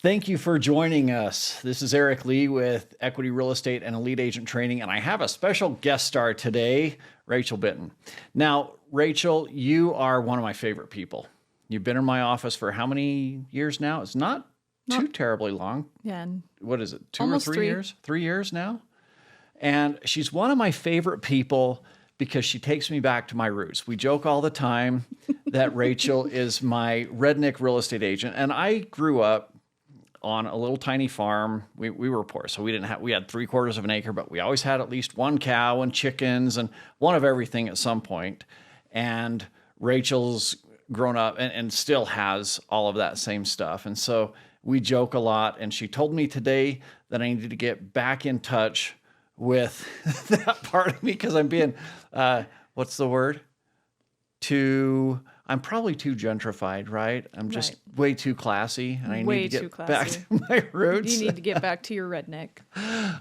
Thank you for joining us. This is Eric Lee with Equity Real Estate and Elite Agent Training, and I have a special guest star today, Rachel Bitton. Now, Rachel, you are one of my favorite people. You've been in my office for how many years now? It's not too terribly long. Yeah. And What is it, two or almost three three. years? 3 years now? And she's one of my favorite people because she takes me back to my roots. We joke all the time that Rachel is my redneck real estate agent, and I grew up on a little tiny farm. We were poor, so we had 3/4 of an acre, but we always had at least one cow and chickens and one of everything at some point. And Rachel's grown up and still has all of that same stuff. And so we joke a lot. And she told me today that I needed to get back in touch with that part of me because I'm being, what's the word? I'm probably too gentrified, right? I'm just way too classy, and I need to get back to my roots. You need to get back to your redneck.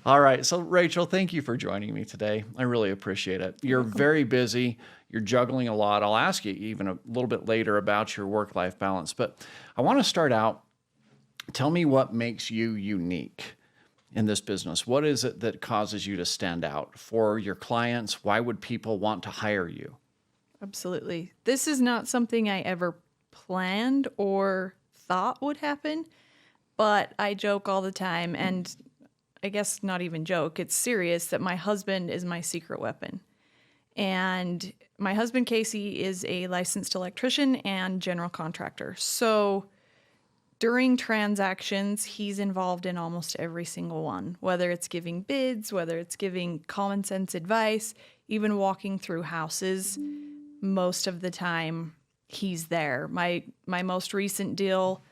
All right. So, Rachel, thank you for joining me today. I really appreciate it. You're very busy. You're juggling a lot. I'll ask you even a little bit later about your work-life balance, but I want to start out. Tell me what makes you unique in this business. What is it that causes you to stand out for your clients? Why would people want to hire you? Absolutely. This is not something I ever planned or thought would happen, but I joke all the time, and I guess not even joke, it's serious, that my husband is my secret weapon. And my husband, Casey, is a licensed electrician and general contractor. So during transactions, he's involved in almost every single one, whether it's giving bids, whether it's giving common sense advice, even walking through houses. Most of the time, he's there. My most recent deal,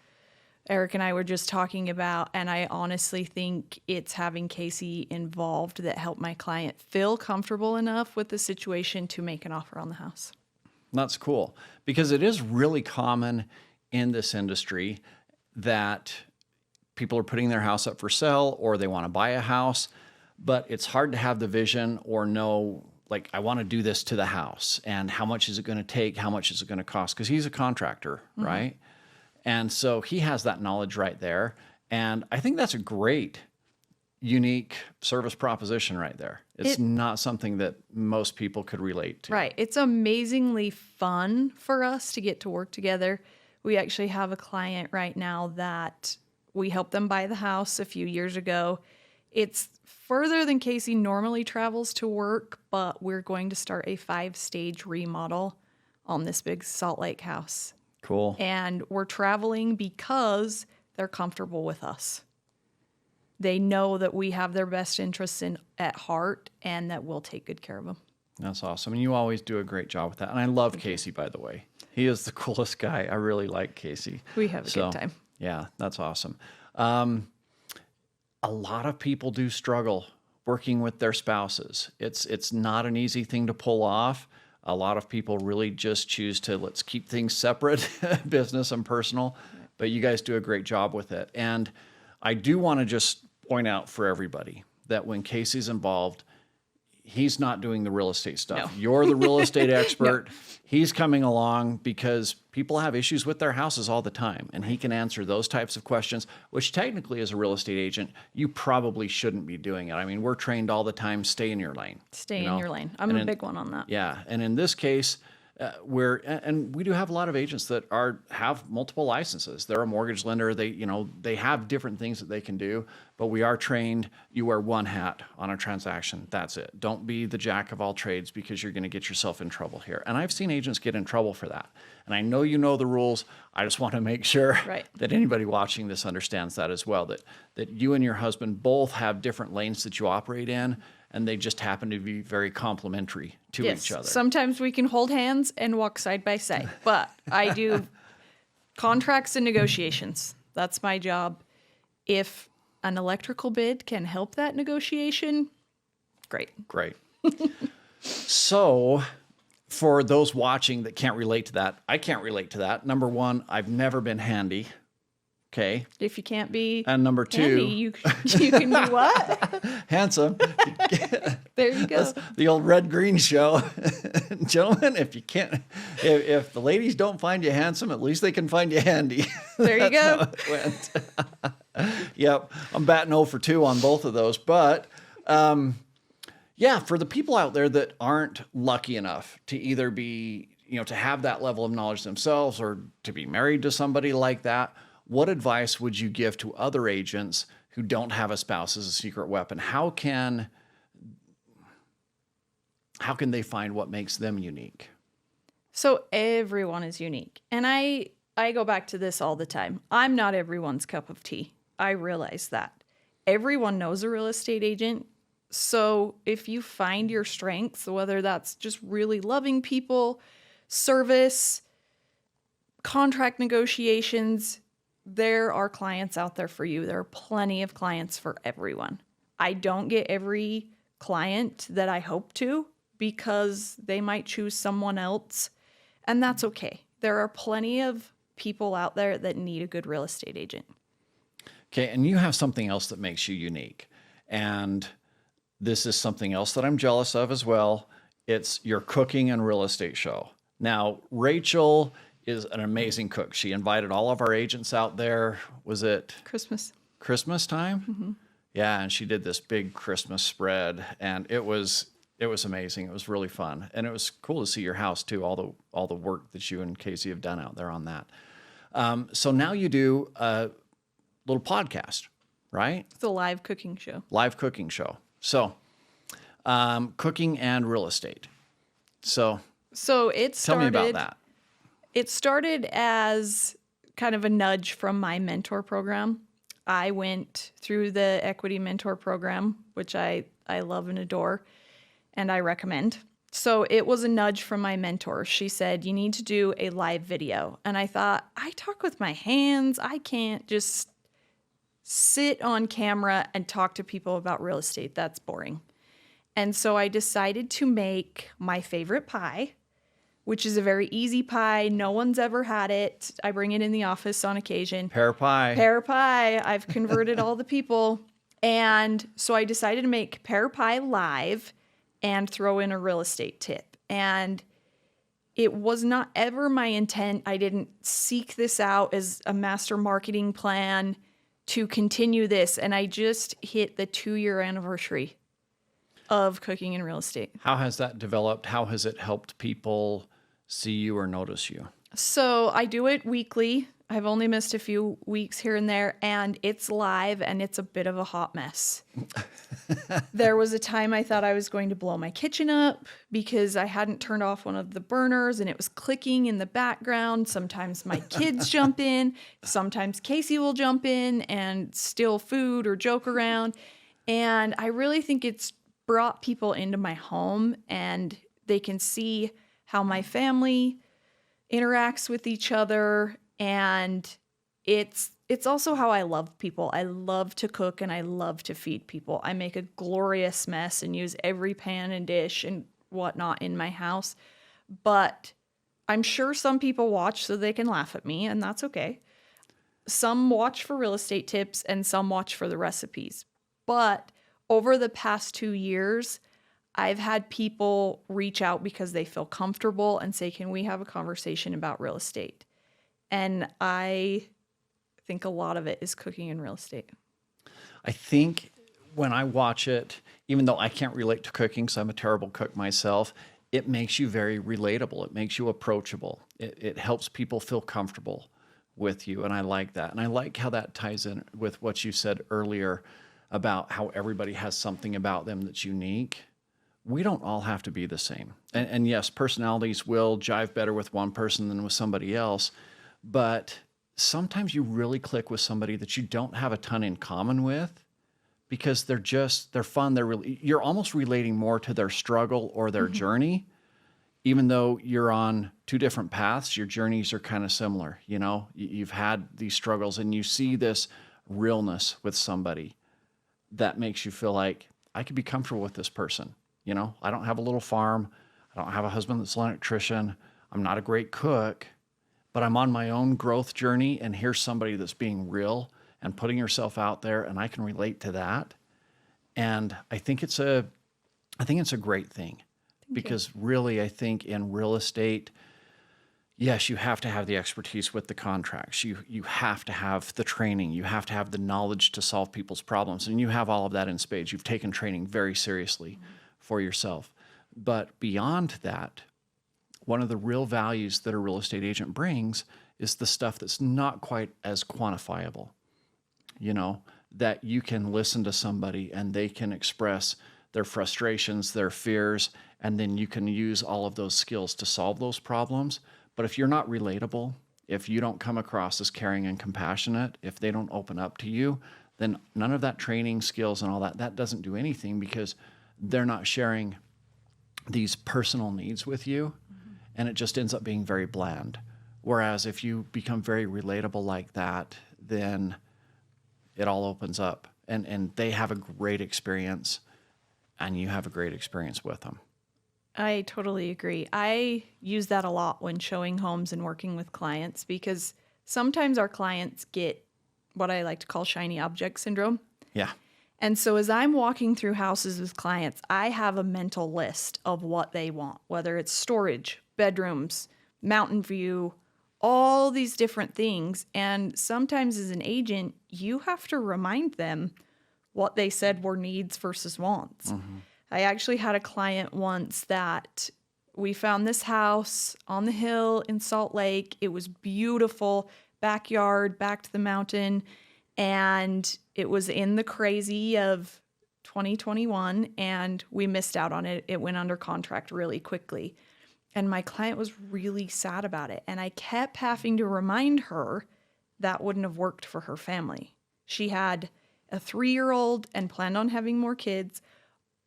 Eric and I were just talking about, and I honestly think it's having Casey involved that helped my client feel comfortable enough with the situation to make an offer on the house. That's cool because it is really common in this industry that people are putting their house up for sale or they want to buy a house, but it's hard to have the vision or know, like, I want to do this to the house and how much is it going to take? How much is it going to cost? Because he's a contractor, right? And so he has that knowledge right there. And I think that's a great, unique service proposition right there. It's not something that most people could relate to. Right. It's amazingly fun for us to get to work together. We actually have a client right now that we helped them buy the house a few years ago. It's further than Casey normally travels to work, but we're going to start a 5-stage remodel on this big Salt Lake house. Cool. And we're traveling because they're comfortable with us. They know that we have their best interests at heart and that we'll take good care of them. That's awesome. And you always do a great job with that. And I love Casey, by the way. He is the coolest guy. I really like Casey. We have a good time. Yeah, that's awesome. A lot of people do struggle working with their spouses. It's not an easy thing to pull off. A lot of people really just choose to let's keep things separate, business and personal. Right. But you guys do a great job with it. And I do want to just point out for everybody that when Casey's involved, he's not doing the real estate stuff. No. You're the real estate expert. No. He's coming along because people have issues with their houses all the time, and he can answer those types of questions, which technically as a real estate agent, you probably shouldn't be doing it. I mean, we're trained all the time, stay in your lane. Stay in your lane. I'm a big one on that. Yeah, and in this case, we do have a lot of agents that have multiple licenses. They're a mortgage lender. They have different things that they can do, but we are trained. You wear one hat on a transaction. That's it. Don't be the jack of all trades because you're going to get yourself in trouble here. And I've seen agents get in trouble for that. And I know you know the rules. I just want to make sure that anybody watching this understands that as well, that you and your husband both have different lanes that you operate in, and they just happen to be very complementary to each other. Sometimes we can hold hands and walk side by side, but I do contracts and negotiations. That's my job. If an electrical bid can help that negotiation, great. Great. So for those watching that can't relate to that, I can't relate to that. Number one, I've never been handy. Okay. If you can't be And number two, handy, you can be what? handsome. There you go. That's the old red-green show. Gentlemen, if the ladies don't find you handsome, at least they can find you handy. There you go. How it went. Yep. I'm batting 0 for 2 on both of those. But yeah, for the people out there that aren't lucky enough to either be, to have that level of knowledge themselves or to be married to somebody like that, what advice would you give to other agents who don't have a spouse as a secret weapon? How can they find what makes them unique? So everyone is unique. And I go back to this all the time. I'm not everyone's cup of tea. I realize that. Everyone knows a real estate agent. So if you find your strengths, whether that's just really loving people, service, contract negotiations, there are clients out there for you. There are plenty of clients for everyone. I don't get every client that I hope to because they might choose someone else, and that's okay. There are plenty of people out there that need a good real estate agent. Okay, and you have something else that makes you unique. And this is something else that I'm jealous of as well. It's your cooking and real estate show. Now, Rachel is an amazing cook. She invited all of our agents out there. Was it Christmas time? Mm-hmm. Yeah, and she did this big Christmas spread, and it was amazing. It was really fun, and it was cool to see your house too. All the work that you and Casey have done out there on that. So now you do a little podcast, right? It's a live cooking show. Live cooking show. So, cooking and real estate. So it started. Tell me about that. It started as kind of a nudge from my mentor program. I went through the Equity Mentor program, which I love and adore, and I recommend. So it was a nudge from my mentor. She said, you need to do a live video. And I thought, I talk with my hands. I can't just sit on camera and talk to people about real estate. That's boring. And so I decided to make my favorite pie, which is a very easy pie. No one's ever had it. I bring it in the office on occasion. Pear pie. Pear pie. I've converted all the people. And so I decided to make pear pie live and throw in a real estate tip. And it was not ever my intent. I didn't seek this out as a master marketing plan to continue this. And I just hit the 2-year anniversary of cooking in real estate. How has that developed? How has it helped people see you or notice you? So I do it weekly. I've only missed a few weeks here and there, and it's live, and it's a bit of a hot mess. There was a time I thought I was going to blow my kitchen up because I hadn't turned off one of the burners, and it was clicking in the background. Sometimes my kids jump in. Sometimes Casey will jump in and steal food or joke around. And I really think it's brought people into my home, and they can see how my family interacts with each other. And it's also how I love people. I love to cook and I love to feed people. I make a glorious mess and use every pan and dish and whatnot in my house. But I'm sure some people watch so they can laugh at me, and that's okay. Some watch for real estate tips and some watch for the recipes. But over the past 2 years, I've had people reach out because they feel comfortable and say, can we have a conversation about real estate? And I think a lot of it is cooking in real estate. I think when I watch it, even though I can't relate to cooking, so I'm a terrible cook myself, it makes you very relatable. It makes you approachable. It helps people feel comfortable with you, and I like that. And I like how that ties in with what you said earlier about how everybody has something about them that's unique. We don't all have to be the same. And yes, personalities will jive better with one person than with somebody else, but sometimes you really click with somebody that you don't have a ton in common with because they're fun. You're almost relating more to their struggle or their journey, even though you're on 2 different paths. Your journeys are kind of similar. You've had these struggles, and you see this realness with somebody that makes you feel like I could be comfortable with this person. I don't have a little farm. I don't have a husband that's an electrician. I'm not a great cook, but I'm on my own growth journey, and here's somebody that's being real and putting herself out there, and I can relate to that. And I think it's a great thing because really, I think in real estate, yes, you have to have the expertise with the contracts. You have to have the training. You have to have the knowledge to solve people's problems. And you have all of that in spades. You've taken training very seriously for yourself. But beyond that, one of the real values that a real estate agent brings is the stuff that's not quite as quantifiable. That you can listen to somebody and they can express their frustrations, their fears, and then you can use all of those skills to solve those problems. But if you're not relatable, if you don't come across as caring and compassionate, if they don't open up to you, then none of that training skills and all that doesn't do anything because they're not sharing these personal needs with you. And it just ends up being very bland. Whereas if you become very relatable like that, then it all opens up and they have a great experience and you have a great experience with them. I totally agree. I use that a lot when showing homes and working with clients because sometimes our clients get what I like to call shiny object syndrome. Yeah. And so as I'm walking through houses with clients, I have a mental list of what they want, whether it's storage, bedrooms, mountain view, all these different things. And sometimes as an agent, you have to remind them what they said were needs versus wants. I actually had a client once that we found this house on the hill in Salt Lake. It was beautiful, backyard, back to the mountain, and it was in the crazy of 2021, and we missed out on it. It went under contract really quickly, and my client was really sad about it, and I kept having to remind her that wouldn't have worked for her family. She had a 3-year-old and planned on having more kids.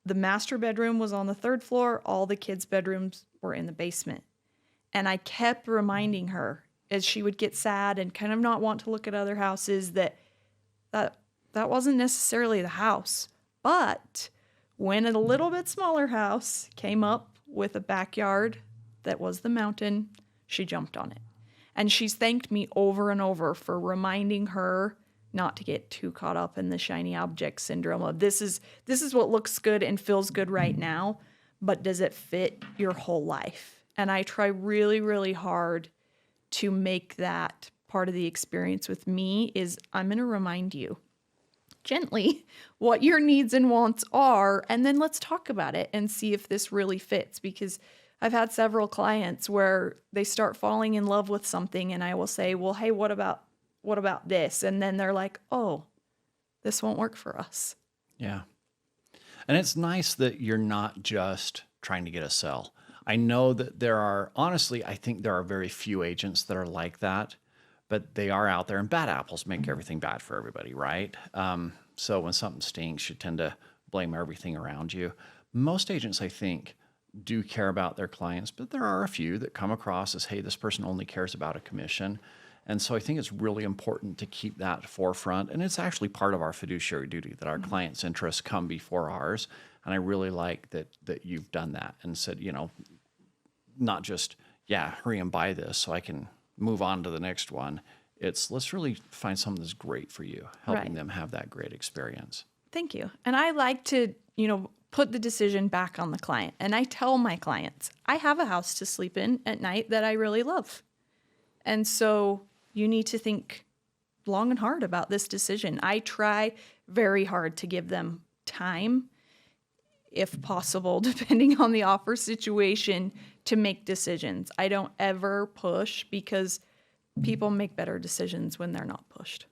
The master bedroom was on the 3rd floor. All the kids' bedrooms were in the basement. And I kept reminding her as she would get sad and kind of not want to look at other houses that wasn't necessarily the house. But when a little bit smaller house came up with a backyard that was the mountain, she jumped on it. And she's thanked me over and over for reminding her not to get too caught up in the shiny object syndrome of this is what looks good and feels good right now, but does it fit your whole life? And I try really, really hard to make that part of the experience with me is I'm going to remind you gently what your needs and wants are, and then let's talk about it and see if this really fits, because I've had several clients where they start falling in love with something and I will say, well, hey, what about this? And then they're like, oh, this won't work for us. Yeah. And it's nice that you're not just trying to get a sell. I know that I think there are very few agents that are like that, but they are out there, and bad apples make everything bad for everybody, right? So when something stinks, you tend to blame everything around you. Most agents, I think, do care about their clients, but there are a few that come across as, hey, this person only cares about a commission. And so I think it's really important to keep that forefront. And it's actually part of our fiduciary duty that our clients' interests come before ours. And I really like that you've done that and said, not just, hurry and buy this so I can move on to the next one. It's let's really find something that's great for you, helping them have that great experience. Thank you. And I like to, put the decision back on the client. And I tell my clients, I have a house to sleep in at night that I really love. And so you need to think long and hard about this decision. I try very hard to give them time, if possible, depending on the offer situation, to make decisions. I don't ever push because people make better decisions when they're not pushed.